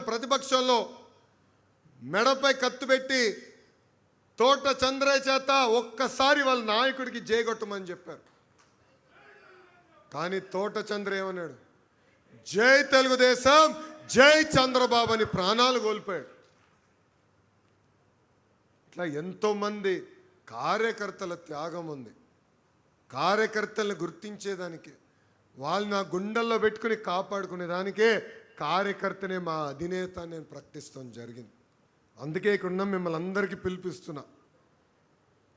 ప్రతిపక్షంలో మెడపై కత్తి పెట్టి తోట చంద్రయ్య చేత ఒక్కసారి వాళ్ళ నాయకుడికి జయగొట్టమని చెప్పారు. కానీ తోట చంద్ర ఏమన్నాడు? జై తెలుగుదేశం, జై చంద్రబాబు అని ప్రాణాలు కోల్పోయాడు. ఇట్లా ఎంతోమంది కార్యకర్తల త్యాగం ఉంది. కార్యకర్తలను గుర్తించేదానికి, వాళ్ళు నా గుండెల్లో పెట్టుకుని కాపాడుకునేదానికే కార్యకర్తనే మా అధినేత నేను ప్రకటిస్తాం జరిగింది. అందుకే ఇక్కడ ఉన్న మిమ్మల్ని అందరికీ పిలిపిస్తున్నా,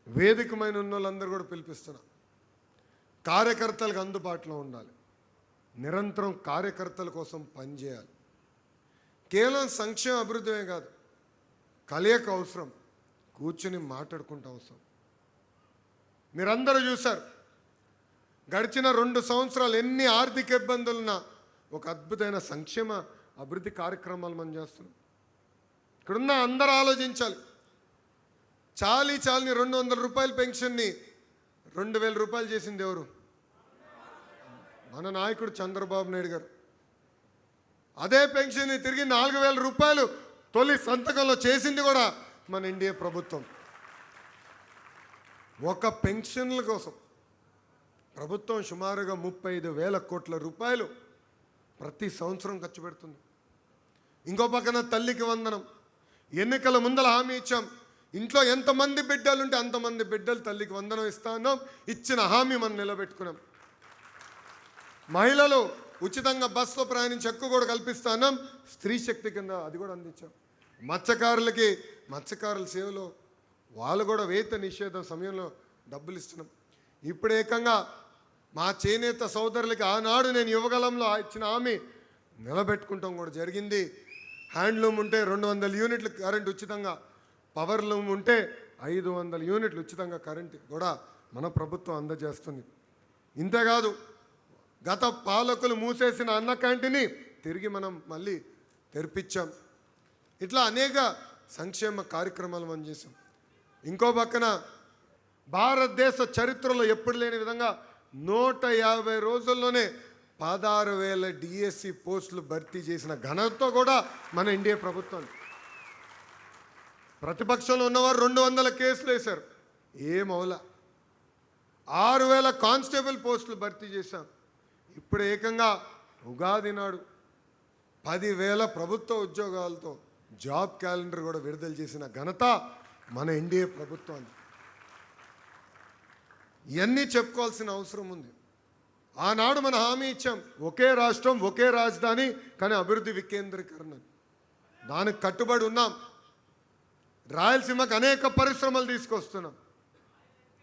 వేదికమైన ఉన్న వాళ్ళందరూ కూడా పిలిపిస్తున్నా. కార్యకర్తలకు అందుబాటులో ఉండాలి, నిరంతరం కార్యకర్తల కోసం పనిచేయాలి. కేవలం సంక్షేమ అభివృద్ధమే కాదు, కలయిక అవసరం, కూర్చుని మాట్లాడుకుంటూ అవసరం. మీరందరూ చూశారు గడిచిన 2 సంవత్సరాలు ఎన్ని ఆర్థిక ఇబ్బందులున్నా ఒక అద్భుతమైన సంక్షేమ అభివృద్ధి కార్యక్రమాలు మనం చేస్తున్నాం. ఇక్కడున్న అందరూ ఆలోచించాలి. చాలని 200 రూపాయల పెన్షన్ని 2000 రూపాయలు చేసింది ఎవరు? మన నాయకుడు చంద్రబాబు నాయుడు గారు. అదే పెన్షన్ని తిరిగి 4000 రూపాయలు తొలి సంతకంలో చేసింది కూడా మన ఎన్డీఏ ప్రభుత్వం. ఒక పెన్షన్ల కోసం ప్రభుత్వం సుమారుగా 35,000 కోట్ల రూపాయలు ప్రతి సంవత్సరం ఖర్చు పెడుతుంది. ఇంకో పక్కన తల్లికి వందనం. ఎన్నికల ముందల హామీ ఇచ్చాం, ఇంట్లో ఎంతమంది బిడ్డలుంటే అంతమంది బిడ్డలు తల్లికి వందనం ఇస్తాను. ఇచ్చిన హామీ మనం నిలబెట్టుకున్నాం. మహిళలు ఉచితంగా బస్సులో ప్రయాణించి హక్కు కూడా కల్పిస్తాను, స్త్రీ శక్తి కింద అది కూడా అందించాం. మత్స్యకారులకి మత్స్యకారుల సేవలో వాళ్ళు కూడా వేత నిషేధం సమయంలో డబ్బులు ఇస్తున్నాం. ఇప్పుడు ఏకంగా మా చేనేత సోదరులకి ఆనాడు నేను యువగలంలో ఇచ్చిన హామీ నిలబెట్టుకుంటాం కూడా జరిగింది. హ్యాండ్లూమ్ ఉంటే 200 యూనిట్లు కరెంట్ ఉచితంగా, పవర్ లూమ్ ఉంటే 500 యూనిట్లు ఉచితంగా కరెంట్ కూడా మన ప్రభుత్వం అందజేస్తుంది. ఇంతేకాదు, గత పాలకులు మూసేసిన అన్న క్యాంటీన్ని తిరిగి మనం మళ్ళీ తెరిపించాం. ఇట్లా అనేక సంక్షేమ కార్యక్రమాలు మనం చేసాం. ఇంకో పక్కన భారతదేశ చరిత్రలో ఎప్పుడు లేని విధంగా 150 రోజుల్లోనే 16,000 డిఎస్సి పోస్టులు భర్తీ చేసిన ఘనతతో కూడా మన ఎన్డీఏ ప్రభుత్వం. ప్రతిపక్షంలో ఉన్నవారు 200 కేసులు వేశారు, ఏమౌలా. 6,000 కానిస్టేబుల్ పోస్టులు భర్తీ చేశాం. ఇప్పుడు ఏకంగా ఉగాది నాడు 10,000 ప్రభుత్వ ఉద్యోగాలతో జాబ్ క్యాలెండర్ కూడా విడుదల చేసిన ఘనత మన ఎన్డీఏ ప్రభుత్వాన్ని. ఇవన్నీ చెప్పుకోవాల్సిన అవసరం ఉంది. ఆనాడు మన హామీ ఇచ్చాం, ఒకే రాష్ట్రం ఒకే రాజధాని కానీ అభివృద్ధి వికేంద్రీకరణ. దానికి కట్టుబడి ఉన్నాం. రాయలసీమకు అనేక పరిశ్రమలు తీసుకొస్తున్నాం.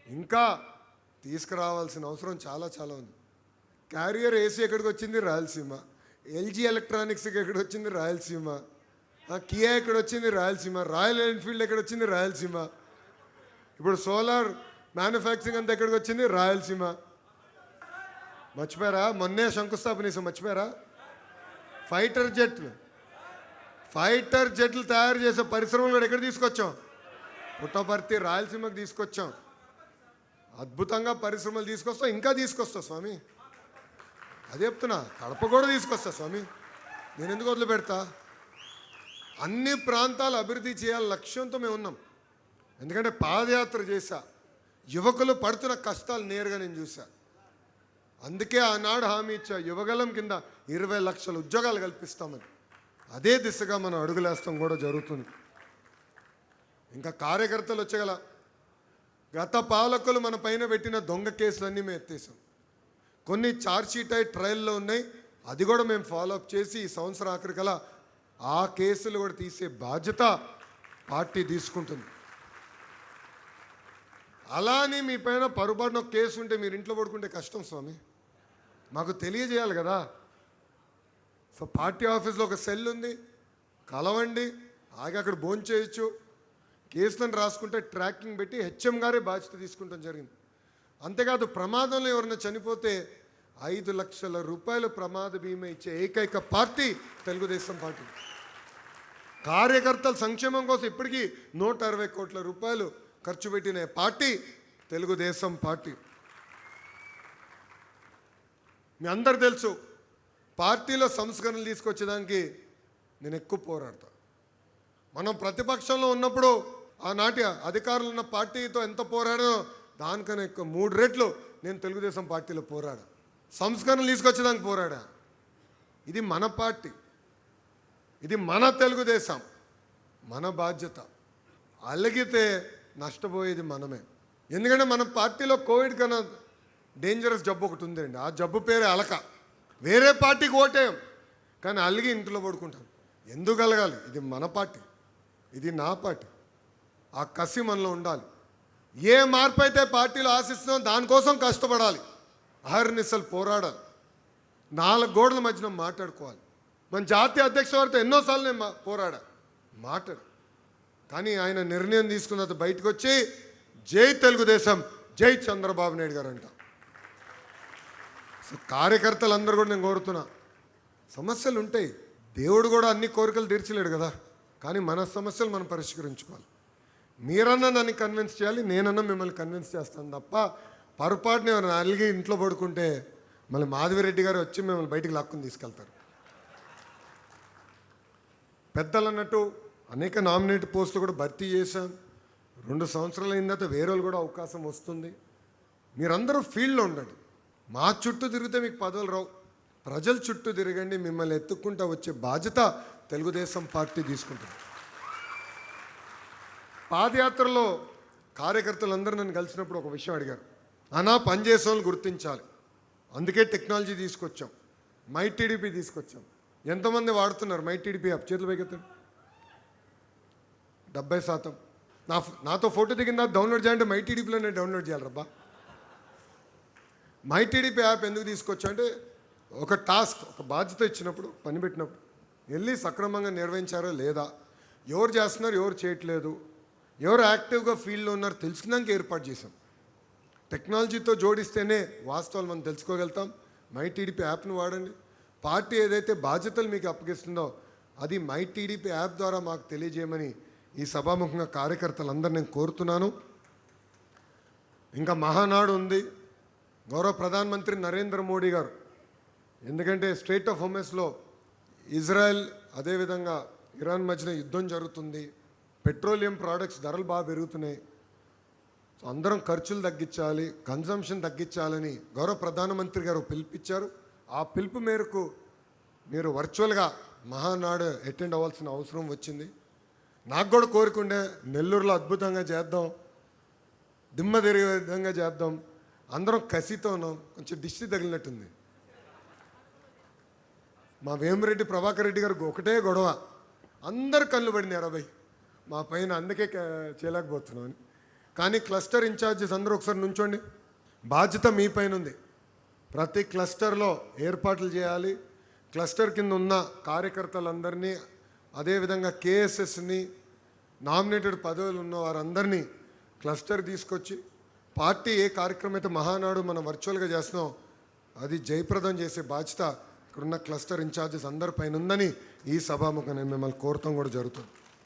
ఇంకా తీసుకురావాల్సిన అవసరం చాలా చాలా ఉంది. క్యారియర్ ఏసీ ఎక్కడికి వచ్చింది? రాయలసీమ. ఎల్జీ ఎలక్ట్రానిక్స్కి ఎక్కడికి వచ్చింది? రాయలసీమ. కియా ఎక్కడ వచ్చింది? రాయలసీమ. రాయల్ ఎన్ఫీల్డ్ ఎక్కడ వచ్చింది? రాయలసీమ. ఇప్పుడు సోలార్ మ్యానుఫ్యాక్చరింగ్ అంతా ఎక్కడికి వచ్చింది? రాయలసీమ. మర్చిపోయారా? మొన్నే శంకుస్థాపన చేసాం, మర్చిపోయారా? ఫైటర్ జెట్లు తయారు చేసే పరిశ్రమలు కూడా ఎక్కడ తీసుకొచ్చాం? పుట్టపర్తి, రాయలసీమకు తీసుకొచ్చాం. అద్భుతంగా పరిశ్రమలు తీసుకొస్తాం, ఇంకా తీసుకొస్తా స్వామి. అదే చెప్తున్నా, కడప కూడా తీసుకొస్తా స్వామి. నేను ఎందుకు వదిలిపెడతా? అన్ని ప్రాంతాలు అభివృద్ధి చేయాలి లక్ష్యంతో మేము ఉన్నాం. ఎందుకంటే పాదయాత్ర చేశా, యువకులు పడుతున్న కష్టాలు నేరుగా నేను చూసా. అందుకే ఆనాడు హామీ ఇచ్చా, యువగలం కింద 20 లక్షల ఉద్యోగాలు కల్పిస్తామని. అదే దిశగా మనం అడుగులేస్తాం కూడా జరుగుతుంది. ఇంకా కార్యకర్తలు వచ్చగల గత పాలకులు మన పైన పెట్టిన దొంగ కేసులన్నీ మేము ఎత్తేసాం. కొన్ని ఛార్జ్షీట్ అయి ట్రయల్లో ఉన్నాయి, అది కూడా మేము ఫాలోఅప్ చేసి ఈ సంవత్సరం ఆఖరికల్లా ఆ కేసులు కూడా తీసే బాధ్యత పార్టీ తీసుకుంటుంది. అలానే మీ పైన పొరపాటున కేసు ఉంటే మీరు ఇంట్లో పడుకుంటే కష్టం స్వామి, మాకు తెలియజేయాలి కదా. సో పార్టీ ఆఫీస్లో ఒక సెల్ ఉంది, కలవండి, ఆగి అక్కడ భోంచేయచ్చు. కేసులను రాసుకుంటే ట్రాకింగ్ పెట్టి హెచ్ఎం గారే బాధ్యత తీసుకుంటాం జరిగింది. అంతేకాదు, ప్రమాదంలో ఎవరైనా చనిపోతే 5 లక్షల రూపాయలు ప్రమాద బీమా ఇచ్చే ఏకైక పార్టీ తెలుగుదేశం పార్టీ. కార్యకర్తల సంక్షేమం కోసం ఇప్పటికీ 160 కోట్ల రూపాయలు ఖర్చు పెట్టిన పార్టీ తెలుగుదేశం పార్టీ. మీ అందరు తెలుసు, పార్టీలో సంస్కరణలు తీసుకొచ్చేదానికి నేను ఎక్కువ పోరాడతా. మనం ప్రతిపక్షంలో ఉన్నప్పుడు ఆనాటి అధికారులు ఉన్న పార్టీతో ఎంత పోరాడో దానికన్నా ఎక్కువ 3 రెట్లు నేను తెలుగుదేశం పార్టీలో పోరాడా. సంస్కరణలు తీసుకొచ్చేదానికి పోరాడా. ఇది మన పార్టీ, ఇది మన తెలుగుదేశం, మన బాధ్యత. అలిగితే నష్టపోయేది మనమే. ఎందుకంటే మన పార్టీలో కోవిడ్ కన్నా డేంజరస్ జబ్బు ఒకటి ఉందండి. ఆ జబ్బు పేరే అలక. వేరే పార్టీకి ఓటేయం, కానీ అలిగి ఇంట్లో పడుకుంటాం. ఎందుకు అలగాలి? ఇది మన పార్టీ, ఇది నా పార్టీ. ఆ కసి మనలో ఉండాలి. ఏ మార్పు అయితే పార్టీలో ఆశిస్తున్నాం దానికోసం కష్టపడాలి, అహర్నిశలు పోరాడాలి, 4 గోడల మధ్యన మాట్లాడుకోవాలి. మన జాతీయ అధ్యక్షుడితో ఎన్నోసార్లు నేను మాట్లాడు, కానీ ఆయన నిర్ణయం తీసుకున్న తర్వాత బయటకు వచ్చి జై తెలుగుదేశం, జై చంద్రబాబు నాయుడు గారు అంట. సో కార్యకర్తలందరూ కూడా నేను కోరుతున్నా, సమస్యలు ఉంటాయి, దేవుడు కూడా అన్ని కోరికలు తీర్చలేడు కదా, కానీ మన సమస్యలు మనం పరిష్కరించుకోవాలి. మీరన్నా నన్ను కన్విన్స్ చేయాలి, నేనన్నా మిమ్మల్ని కన్విన్స్ చేస్తాను తప్ప పొరపాటుని ఎవరైనా అలిగి ఇంట్లో పడుకుంటే మళ్ళీ మాధవిరెడ్డి గారు వచ్చి మిమ్మల్ని బయటికి లాక్కుని తీసుకెళ్తారు. పెద్దలు అన్నట్టు అనేక నామినేట్ పోస్టులు కూడా భర్తీ చేశాం. 2 సంవత్సరాలు అయిన తర్వాత వేరే వాళ్ళు కూడా అవకాశం వస్తుంది. మీరందరూ ఫీల్డ్లో ఉండండి. మా చుట్టూ తిరిగితే మీకు పదవులు రావు. ప్రజల చుట్టూ తిరగండి. మిమ్మల్ని ఎత్తుక్కుంటూ వచ్చే బాధ్యత తెలుగుదేశం పార్టీ తీసుకుంటుంది. పాదయాత్రలో కార్యకర్తలందరూ నన్ను కలిసినప్పుడు ఒక విషయం అడిగారు, అన్నా పనిచేసే వాళ్ళు గుర్తించాలి, అందుకే టెక్నాలజీ తీసుకొచ్చాం, మై టీడీపీ తీసుకొచ్చాం. ఎంతమంది వాడుతున్నారు మై టీడీపీ యాప్? చేతులు పైకెత్తండి. 70%. నాతో ఫోటో దిగిందా డౌన్లోడ్ చేయాలంటే మై టీడీపీలో నేను డౌన్లోడ్ చేయాలి రబ్బా. మై టీడీపీ యాప్ ఎందుకు తీసుకొచ్చా అంటే, ఒక టాస్క్, ఒక బాధ్యత ఇచ్చినప్పుడు, పని పెట్టినప్పుడు వెళ్ళి సక్రమంగా నిర్వహించారో లేదా, ఎవరు చేస్తున్నారు, ఎవరు చేయట్లేదు, ఎవరు యాక్టివ్గా ఫీల్డ్లో ఉన్నారు తెలుసుకున్నాక ఏర్పాటు చేశాం. టెక్నాలజీతో జోడిస్తేనే వాస్తవాలు మనం తెలుసుకోగలుగుతాం. మై టీడీపీ యాప్ను వాడండి. పార్టీ ఏదైతే బాధ్యతలు మీకు అప్పగిస్తుందో అది మై టీడీపీ యాప్ ద్వారా మాకు తెలియజేయమని ఈ సభాముఖంగా కార్యకర్తలందరూ నేను కోరుతున్నాను. ఇంకా మహానాడు ఉంది. గౌరవ ప్రధానమంత్రి నరేంద్ర మోడీ గారు, ఎందుకంటే స్ట్రెయిట్ ఆఫ్ హోర్ముజ్లో ఇజ్రాయెల్ అదేవిధంగా ఇరాన్ మధ్యన యుద్ధం జరుగుతుంది, పెట్రోలియం ప్రోడక్ట్స్ ధరలు బాగా పెరుగుతున్నాయి, సో అందరం ఖర్చులు తగ్గించాలి, కన్జంప్షన్ తగ్గించాలని గౌరవ ప్రధానమంత్రి గారు పిలుపునిచ్చారు. ఆ పిలుపు మేరకు మీరు వర్చువల్గా మహానాడు అటెండ్ అవ్వాల్సిన అవసరం వచ్చింది. నాకు కూడా కోరుకుండే నెల్లూరులో అద్భుతంగా చేద్దాం, దిమ్మ తిరిగే విధంగా చేద్దాం. అందరం కసితో ఉన్నాం. కొంచెం దిష్టి తగిలినట్టుంది. మా వేమిరెడ్డి ప్రభాకర్ రెడ్డి గారికి ఒకటే గొడవ, అందరు కళ్ళు పడినారు అబ్బాయి మా పైన, అందుకే చేయలేకపోతున్నాం అని. కానీ క్లస్టర్ ఇన్ఛార్జెస్ అందరూ ఒకసారి నుంచోండి. బాధ్యత మీ పైన ఉంది. ప్రతి క్లస్టర్లో ఏర్పాట్లు చేయాలి. క్లస్టర్ కింద ఉన్న కార్యకర్తలందరినీ, అదేవిధంగా కేఎస్ఎస్ని, నామినేటెడ్ పదవులు ఉన్న వారందరినీ క్లస్టర్ తీసుకొచ్చి పార్టీ ఏ కార్యక్రమం అయితే మహానాడు మనం వర్చువల్గా చేస్తున్నాం అది జయప్రదం చేసే బాధ్యత ఇక్కడున్న క్లస్టర్ ఇన్ఛార్జెస్ అందరి పైన ఉందని ఈ సభాముఖం నేను మిమ్మల్ని కోరటం కూడా జరుగుతుంది.